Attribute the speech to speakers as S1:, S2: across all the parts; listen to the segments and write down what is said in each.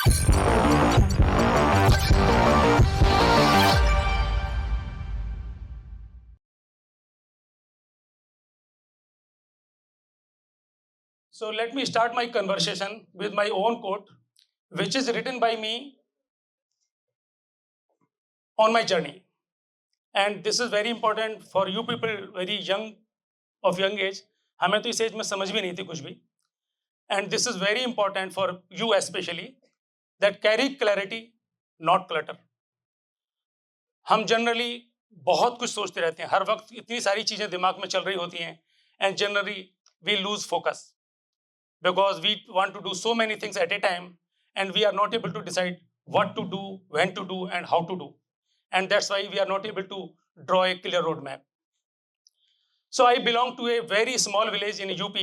S1: So let me start my conversation with my own quote, which is written by me on my journey. And this is very important for you people, very young, of young age. हमें तो इस as में समझ भी नहीं थी कुछ भी. And this is very important for you especially, that carry clarity, not clutter. हम जनरली बहुत कुछ सोचते रहते हैं, हर वक्त इतनी सारी चीजें दिमाग में चल रही होती हैं, and generally we lose focus because we want to do so many things at a time and we are not able to decide what to do, when to do, and how to do. And that's why we are not able to draw a clear roadmap. So I belong to a very small village in UP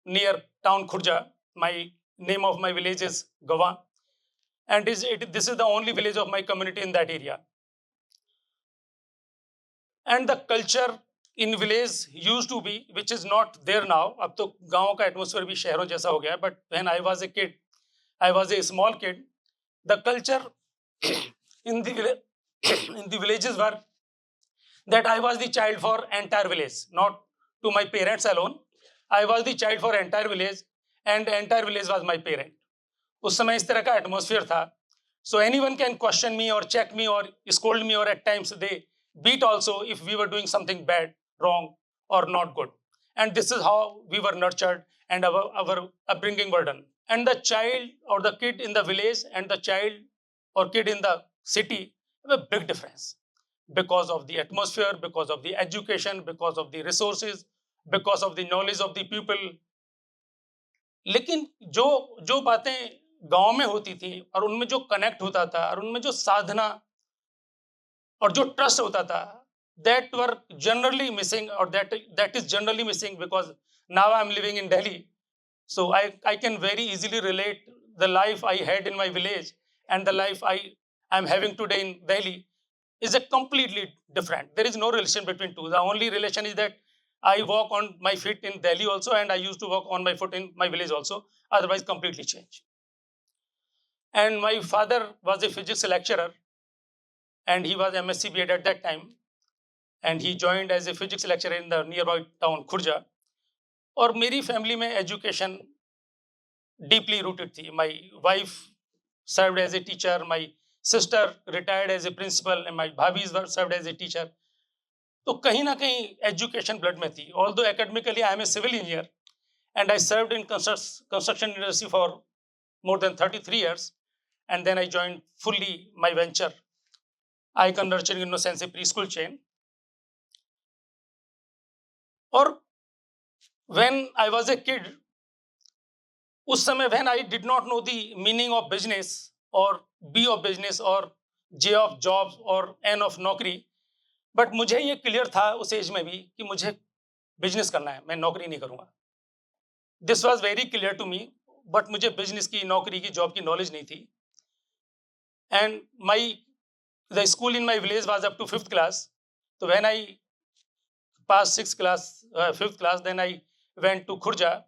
S1: near town Khurja. My name of my village is Gawa, and this is the only village of my community in that area. And the culture in village used to be, which is not there now. अब तो गाँव का atmosphere भी शहरों जैसा हो गया. But when I was a kid, I was a small kid. The culture in the villages were that I was the child for entire village, not to my parents alone. I was the child for entire village, and entire village was my parent. उस समय इस तरह का atmosphere था. So anyone can question me or check me or scold me, or at times they beat also if we were doing something bad, wrong, or not good. And this is how we were nurtured and our upbringing were done. And the child or the kid in the village and the child or kid in the city have a big difference because of the atmosphere, because of the education, because of the resources, because of the knowledge of the people. लेकिन जो जो बातें गांव में होती थी और उनमें जो कनेक्ट होता था और उनमें जो साधना और जो ट्रस्ट होता था, that were generally missing, or that is generally missing because now I'm living in Delhi. So I can very easily relate the life I had in my village and the life I'm having today in Delhi is a completely different. There is no relation between two. The only relation is that I walk on my feet in Delhi also, and I used to walk on my foot in my village also. Otherwise, completely changed. And my father was a physics lecturer, and he was MSc B.Ed at that time. And he joined as a physics lecturer in the nearby town Khurja. और मेरी family में education deeply rooted थी. My wife served as a teacher, my sister retired as a principal, and my bhabhi served as a teacher. तो कहीं ना कहीं education blood में थी. Although academically I am a civil engineer and I served in construction industry for more than 33 years, and then I joined fully my venture, Icon Nurturing Innocence preschool chain. Or when I was a kid, उस समय when I did not know the meaning of business or B of business or J of jobs or N of नौकरी, but मुझे ये clear था उस as में भी कि मुझे बिजनेस करना है, मैं नौकरी नहीं करूँगा. This was very clear to me, but मुझे बिजनेस की, नौकरी की, जॉब की नॉलेज नहीं थी. And the school in my village was up to 5th class. So when I passed 5th class, then I went to Khurja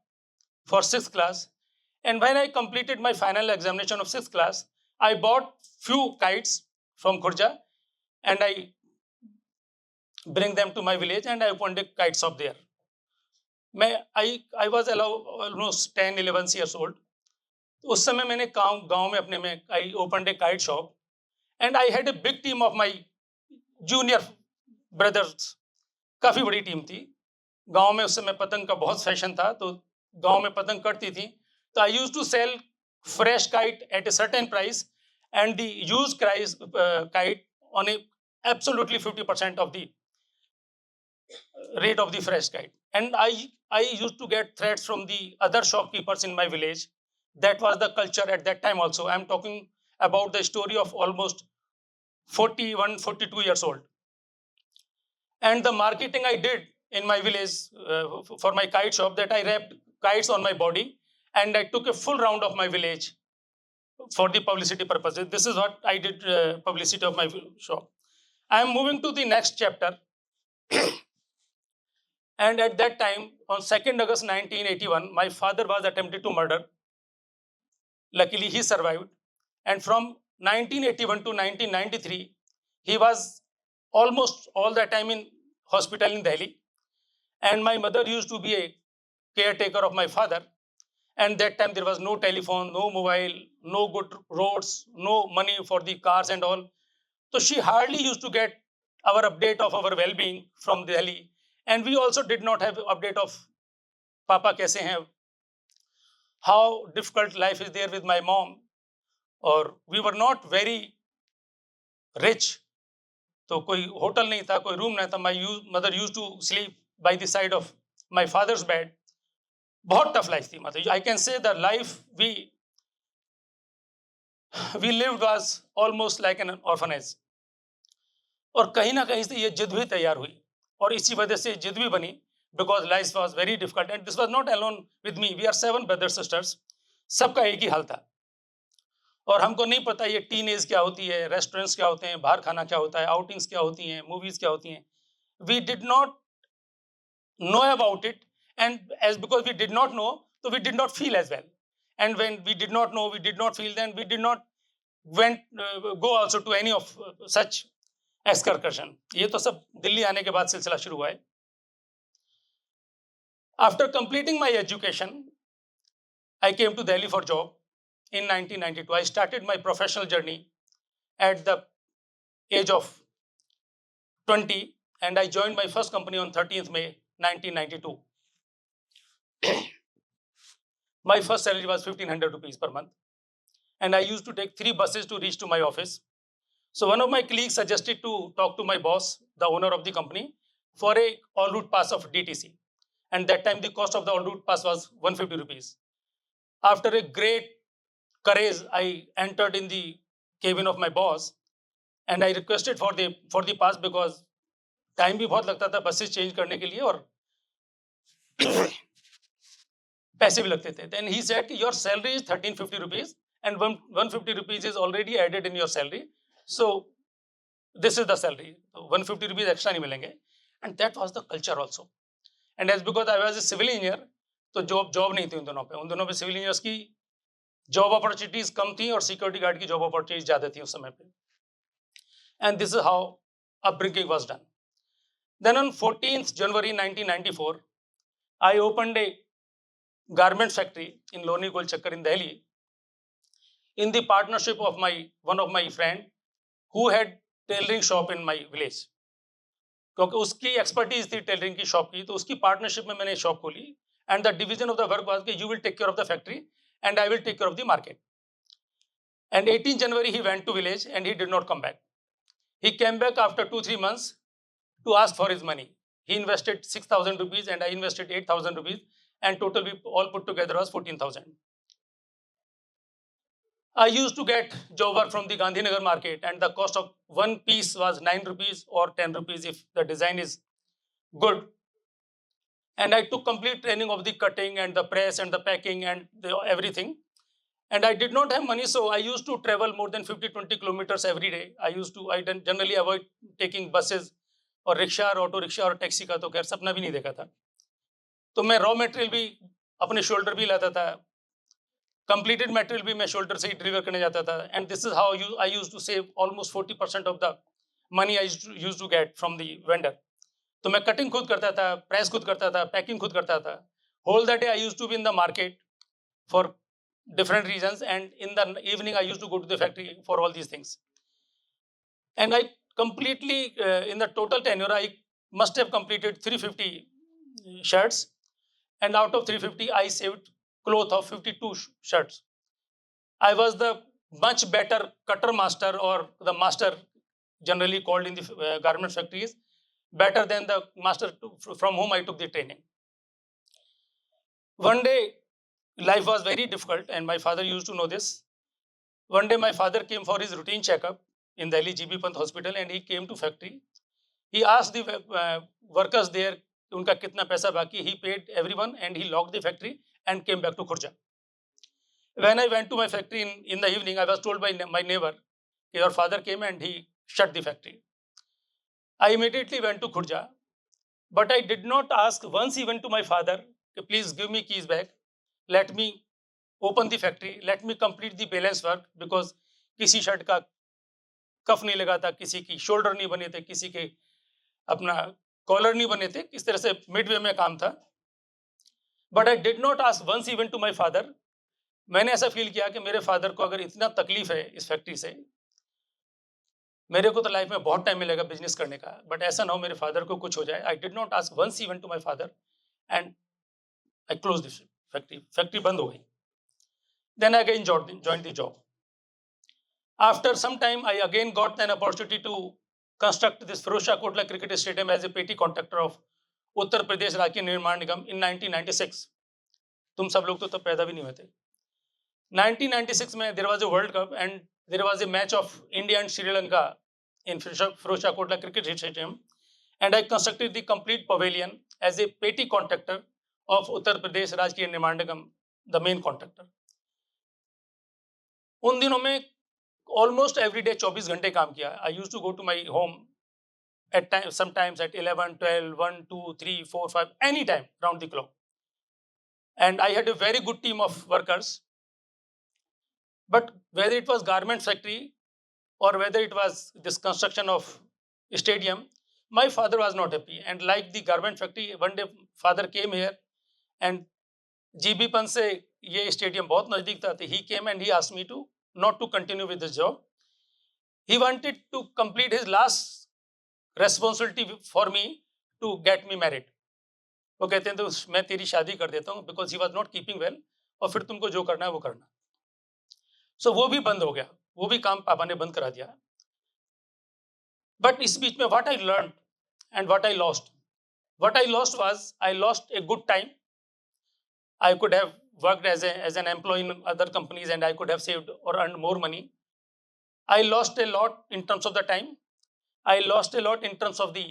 S1: for 6th class. And when I completed my final examination of 6th class, I bought few kites from Khurja and I bring them to my village and I opened a kite shop there. I was almost 10-11 years old. उस समय मैंने गांव में अपने में I opened a kite shop and I had a big team of my junior brothers. काफी बड़ी team थी. गांव में उस समय पतंग का बहुत फैशन था, तो गांव में पतंग कटती थी. तो I used to sell fresh kite at a certain price and the used kite on a absolutely 50% of the rate of the fresh kite. And I used to get threats from the other shopkeepers in my village. That was the culture at that time also. I'm talking about the story of almost 41, 42 years old. And the marketing I did in my village for my kite shop, that I wrapped kites on my body and I took a full round of my village for the publicity purposes. This is what I did, publicity of my shop. I am moving to the next chapter. And at that time, on 2nd August 1981, my father was attempted to murder. Luckily, he survived. And from 1981 to 1993, he was almost all the time in hospital in Delhi. And my mother used to be a caretaker of my father. And that time there was no telephone, no mobile, no good roads, no money for the cars and all. So she hardly used to get our update of our well-being from Delhi. And we also did not have update of Papa kaise hain, how difficult life is there with my mom. Or we were not very rich. तो कोई hotel नहीं था, कोई room नहीं था. My mother used to sleep by the side of my father's bed. बहुत tough life थी. मतलब I can say the life we lived was almost like an orphanage. और कहीं ना कहीं से ये जिद भी तैयार हुई और इसी वजह से जिद भी बनी, because life was very difficult and this was not alone with me. We are 7 brother sisters. सबका एक ही हाल था और हमको नहीं पता ये टीनेज क्या होती है, रेस्टोरेंट्स क्या होते हैं, बाहर खाना क्या होता है, आउटिंग्स क्या होती हैं, मूवीज क्या होती हैं. We did not know about it, and as because we did not know, so we did not feel as well. And when we did not know, we did not feel, then we did not go also to any of such excursion. ये तो सब दिल्ली आने के बाद सिलसिला शुरू हुआ है. After completing my education, I came to Delhi for job in 1992. I started my professional journey at the age of 20 and I joined my first company on 13th May 1992. My first salary was 1500 rupees per month and I used to take 3 buses to reach to my office. So one of my colleagues suggested to talk to my boss, the owner of the company, for a all route pass of DTC. And that time the cost of the all route pass was 150 rupees. After a great courage, I entered in the cabin of my boss and I requested for the pass because time भी बहुत लगता था buses change करने के लिए और पैसे भी लगते थे. Then he said your salary is 1350 rupees and 150 rupees is already added in your salary. So this is the salary. 150 rupees extra नहीं मिलेंगे. And that was the culture also. And as because I was a civil engineer, तो job नहीं थी उन दोनों पे. उन दोनों पे सिविल इंजीनियर्स की जॉब अपॉर्चुनिटीज कम थी और सिक्योरिटी गार्ड की जॉब अपॉर्चुनिटीज ज्यादा थी उस समय पे. And this is how upbringing was done. Then on 14th January 1994, I opened a garment factory in Loni Gol Chakkar in Delhi in the partnership of one of my friend who had tailoring shop in my village. क्योंकि उसकी expertise थी tailoring की shop की, तो उसकी partnership में मैंने shop खोली. And the division of the work was कि you will take care of the factory and I will take care of the market. And 18 January he went to village and he did not come back. He came back after 2-3 months to ask for his money. He invested 6,000 rupees and I invested 8,000 rupees and total we all put together was 14,000. I used to get job work from the Gandhinagar market and the cost of one piece was 9 rupees or 10 rupees if the design is good. And I took complete training of the cutting and the press and the packing and everything. And I did not have money, so I used to travel more than 50-20 kilometers every day. I generally avoid taking buses और rickshaw और auto rickshaw और taxi का तो खैर सपना भी नहीं देखा था. तो मैं रॉ मटेरियल भी अपने शोल्डर भी लाता था, कंप्लीटेड मटेरियल भी मैं शोल्डर से ही डिलीवर करने जाता था. And this is how I used to save almost 40% of the money I used to get from the vendor. तो मैं कटिंग खुद करता था, प्रेस खुद करता था, पैकिंग खुद करता था. Whole the day I used to be in the market for different reasons, and in the evening I used to go to the factory for all these things. And I completely in the total tenure I must have completed 350 shirts, and out of 350 I saved cloth of 52 shirts. I was the much better cutter master, or the master generally called in the garment factories, better than the master from whom I took the training. One day life was very difficult and my father used to know this. One day my father came for his routine checkup in Delhi GB Pant Hospital and he came to factory. He asked the workers there unka kitna paisa baki. He paid everyone and he locked the factory and came back to Khurja. When I went to my factory in the evening, I was told by my neighbor, your father came and he shut the factory. I immediately went to Khurja, but I did not ask once even to my father, please give me keys back. Let me open the factory, let me complete the balance work, because किसी shirt का कफ नहीं लगा था, किसी की shoulder नहीं बने थे, किसी के अपना कॉलर नहीं बने थे, इस तरह से मिडवे में काम था। But I did not ask once even to my father. मैंने ऐसा फील किया कि मेरे फादर को अगर इतना तकलीफ है इस फैक्ट्री से, मेरे को तो लाइफ में बहुत टाइम मिलेगा बिजनेस करने का, बट ऐसा ना हो मेरे फादर को कुछ हो जाए। I did not ask once even to my father and I close this factory. Factory बंद हो गई। Then I again joined the job. After some time, I again got an opportunity to construct this Firoz Shah Kotla Cricket Stadium as a petty contractor of Uttar Pradesh Rajya Nirman Nigam in 1996. तुम सब लोग तो तब पैदा भी नहीं हुए थे। 1996 में there was a World Cup and there was a match of India and Sri Lanka in Firoz Shah Kotla Cricket Stadium, and I constructed the complete pavilion as a petty contractor of Uttar Pradesh Rajya Nirman Nigam, the main contractor. उन दिनों में almost every day 24 घंटे काम किया। I used to go to my home at time, sometimes at 11, 12, 1, 2, 3, 4, 5, any time round the clock. And I had a very good team of workers. But whether it was garment factory or whether it was this construction of stadium, my father was not happy. And like the garment factory, one day father came here and GB Pan से ये stadium बहुत नजदीक था, he came and he asked me to not to continue with this job. He wanted to complete his last responsibility for me to get me married. वो कहते हैं तो मैं तेरी शादी कर देता हूँ, because he was not keeping well, और फिर तुमको जो करना है वो करना। So वो भी बंद हो गया, वो भी काम पापा ने बंद करा दिया। But इस बीच में what I learned and what I lost. What I lost was I lost a good time. I could have worked as an employee in other companies and I could have saved or earned more money. I lost a lot in terms of the time. I lost a lot in terms of the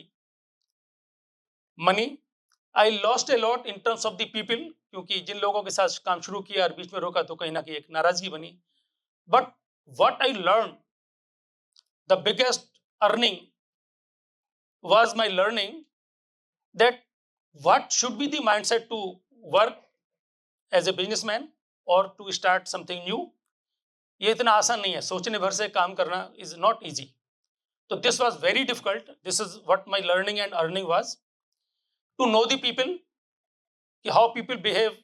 S1: money. I lost a lot in terms of the people, क्योंकि जिन लोगों के साथ काम शुरू किया और बीच में रोका तो कहीं ना कहीं एक नाराजगी बनी। But what I learned, the biggest earning was my learning that what should be the mindset to work as a businessman or to start something new. ये इतना आसान नहीं है, सोचने भर से काम करना is not easy. So this was very difficult. This is what my learning and earning was. To know the people, how people behave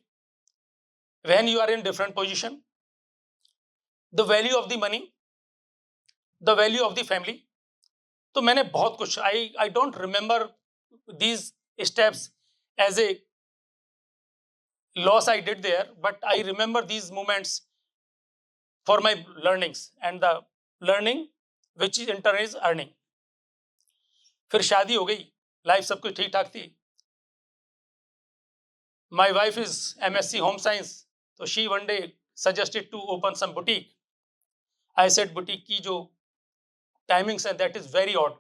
S1: when you are in different position, the value of the money, the value of the family. तो मैंने बहुत कुछ, I don't remember these steps as a loss I did there, but I remember these moments for my learnings and the learning which in turn is earning. फिर शादी हो गई, life सब कुछ ठीक ठाक थी। My wife is MSc Home Science, so she one day suggested to open some boutique. I said boutique की जो timings है that is very odd.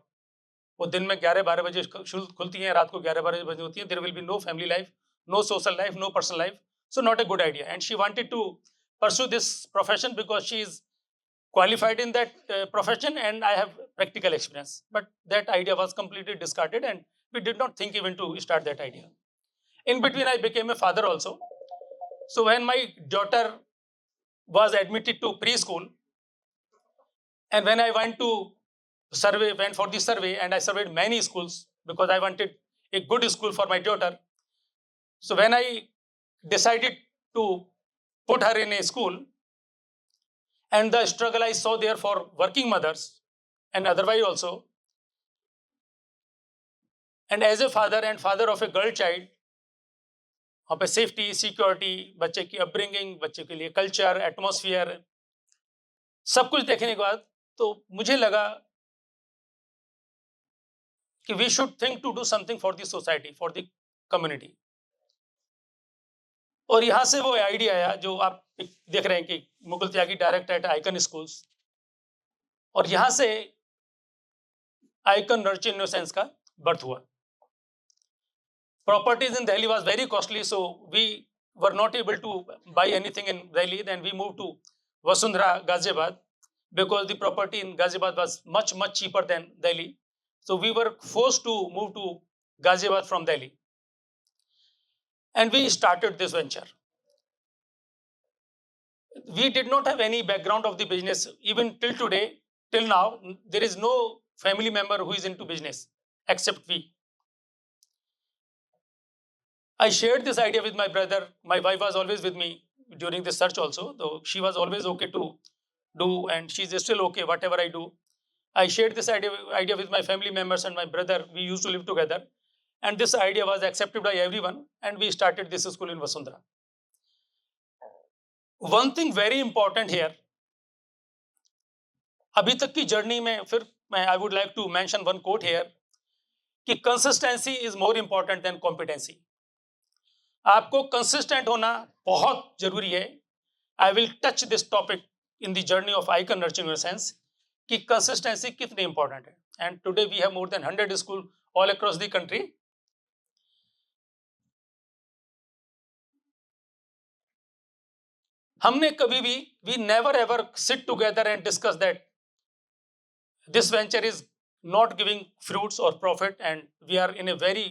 S1: वो दिन में 11-12 बजे खुलती हैं, रात को 11-12 बजे होती हैं। There will be no family life, no social life, no personal life, so not a good idea. And she wanted to pursue this profession because she is qualified in that profession and I have practical experience. But that idea was completely discarded and we did not think even to start that idea. In between, I became a father also. So when my daughter was admitted to preschool, and when I went for the survey, and I surveyed many schools because I wanted a good school for my daughter. So when I decided to put her in a school, and the struggle I saw there for working mothers and otherwise also, and as a father and father of a girl child, वहाँ पे safety, security, बच्चे की upbringing, बच्चे के लिए culture, atmosphere, सब कुछ देखने के बाद तो मुझे लगा कि we should think to do something for the society, for the community. और यहाँ से वो आइडिया आया जो आप देख रहे हैं कि मुकुल त्यागी डायरेक्टर एट आइकन स्कूल्स, और यहाँ से आइकन नर्चर इनोसेंस का बर्थ हुआ। Properties in Delhi was very costly, so we were not able to buy anything in Delhi. Then we moved to Vasundhara, Ghaziabad, because the property in Ghaziabad was much cheaper than Delhi. So we were forced to move to Ghaziabad from Delhi, and we started this venture. we did not have any background of the business. Even till today, till now, there is no family member who is into business except we. I shared this idea with my brother. My wife was always with me during the search also, though she was always okay to do, and she's still okay whatever I do. I shared this idea with my family members and my brother. We used to live together, and this idea was accepted by everyone, and we started this school in Vasundhara. One thing very important here, अभी तक की journey में फिर मैं I would like to mention one quote here कि consistency is more important than competency. आपको consistent होना बहुत जरूरी है. I will touch this topic in the journey of icon nurturing sense कि कंसिस्टेंसी कितनी इंपॉर्टेंट है. And today we have more than 100 school all across the country. हमने कभी भी we never ever sit together and discuss that this venture is not giving fruits or profit and we are in a very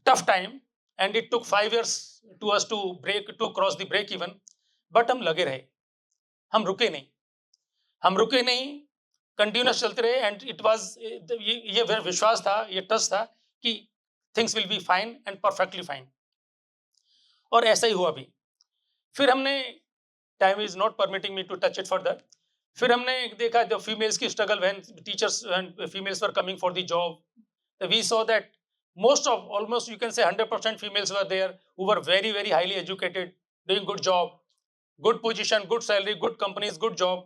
S1: tough time and it took 5 years to us to cross the break even. But हम लगे रहे, हम रुके नहीं, continuous चलते रहे. And it was ये विश्वास था, ये ट्रस्ट था कि things will be fine and perfectly fine. और ऐसा ही हुआ भी. फिर हमने, time is not permitting me to touch it further, फिर हमने देखा द फीमेल्स की struggle when teachers and females were coming for the job. We saw that most of almost you can say 100% females were there who were very very highly educated, doing good job, good position, good salary, good companies, good job.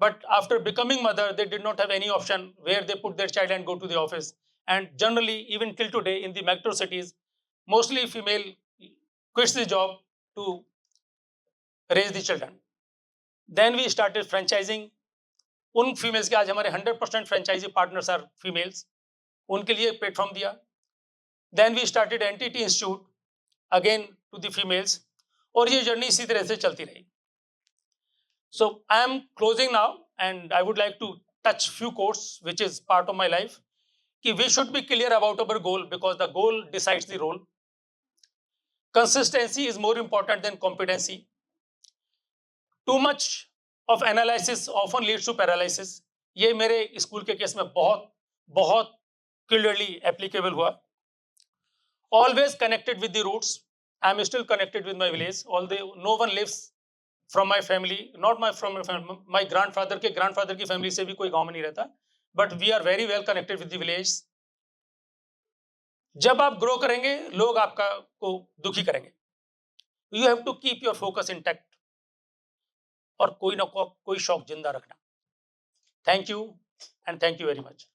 S1: But after becoming mother, they did not have any option where they put their child and go to the office. And generally, even till today in the metro cities, mostly female quits the job to raise the children. Then we started franchising. उन females के आज हमारे 100% franchise partners are females, उनके लिए platform दिया. Then we started NTT institute again to the females, और ये journey इसी तरह से चलती रही. So I am closing now and I would like to touch few quotes which is part of my life कि we should be clear about our goal because the goal decides the role. Consistency is more important than competency. Too much of analysis often leads to paralysis. ये मेरे school के case में बहुत clearly applicable हुआ. Always connected with the roots. I am still connected with my village, although no one lives from my family, not from my family. My grandfather की family से भी कोई गांव में नहीं रहता. But we are very well connected with the village. जब आप grow करेंगे, लोग आपका को दुखी करेंगे. You have to keep your focus intact. और कोई ना कोई शौक जिंदा रखना. Thank you and thank you very much.